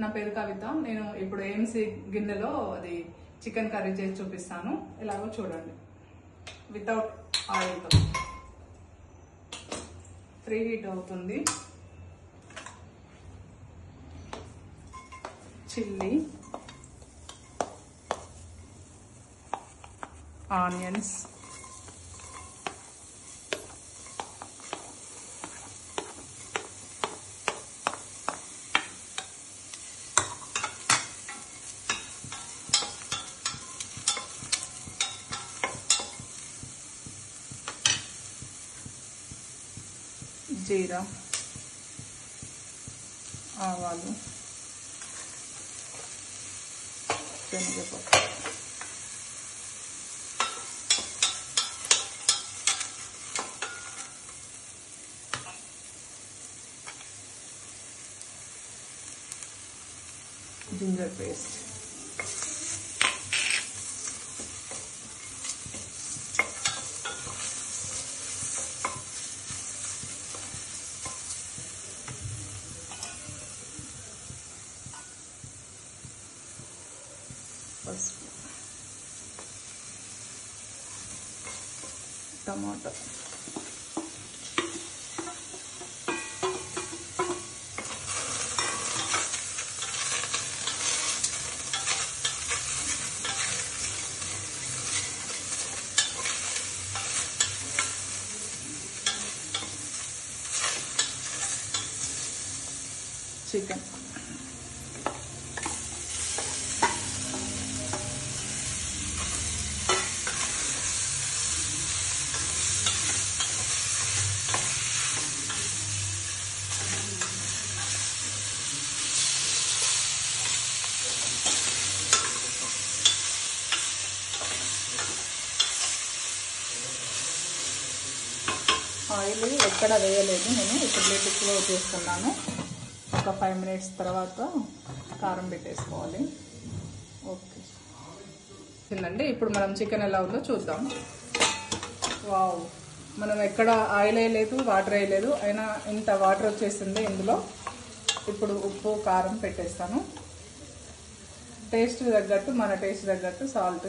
నా పేరు కవిత. నేను ఇప్పుడు ఏఎంసీ గిన్నెలో అది చికెన్ కర్రీ చేసి చూపిస్తాను. ఎలాగో చూడండి. వితౌట్ ఆయిల్తో ప్రీ హీట్ అవుతుంది. చిల్లీ, ఆనియన్స్, జీరా, ఆవాలు, శనగపప్పు, జింజర్ పేస్ట్, పసుపు, టమాటా, చికెన్, ఆయిల్ ఎక్కడ వేయలేదు. నేను ఇప్పుడు లిటిక్లో చేస్తున్నాను. ఒక 5 minutes తర్వాత కారం పెట్టేసుకోవాలి. ఓకే తిందండి. ఇప్పుడు మనం చికెన్ ఎలా ఉందో చూద్దాం. వావ్, మనం ఎక్కడ ఆయిల్ వేయలేదు, వాటర్ వేయలేదు, అయినా ఇంత వాటర్ వచ్చేసింది ఇందులో. ఇప్పుడు ఉప్పు, కారం పెట్టేస్తాను. టేస్ట్ తగ్గట్టు, మన టేస్ట్ తగ్గట్టు సాల్ట్.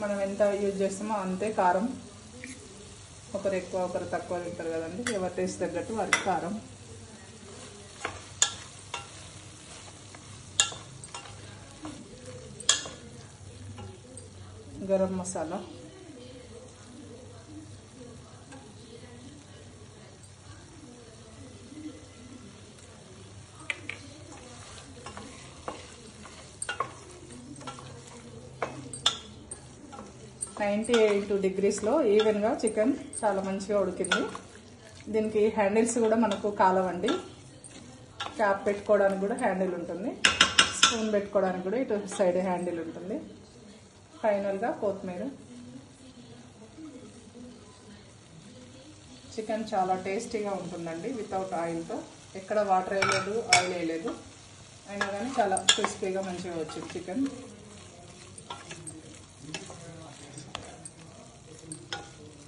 మనం ఎంత యూజ్ చేస్తామో అంతే కారం. ఒకరు ఎక్కువ ఒకరు తక్కువ తింటారు కదండి. ఎవరి టేస్ట్ తగ్గట్టు వారికి కారం. గరం మసాలా, (98 degrees) ఈవెన్గా చికెన్ చాలా మంచిగా ఉడికింది. దీనికి హ్యాండిల్స్ కూడా మనకు కాలవండి. క్యాప్ పెట్టుకోవడానికి కూడా హ్యాండిల్ ఉంటుంది. స్పూన్ పెట్టుకోవడానికి కూడా ఇటు సైడ్ హ్యాండిల్ ఉంటుంది. ఫైనల్గా కొత్తిమీర. చికెన్ చాలా టేస్టీగా ఉంటుందండి వితౌట్ ఆయిల్తో. ఎక్కడ వాటర్ వేయలేదు, ఆయిల్ వేయలేదు, అయినా కానీ చాలా క్రిస్పీగా మంచిగా వచ్చింది చికెన్.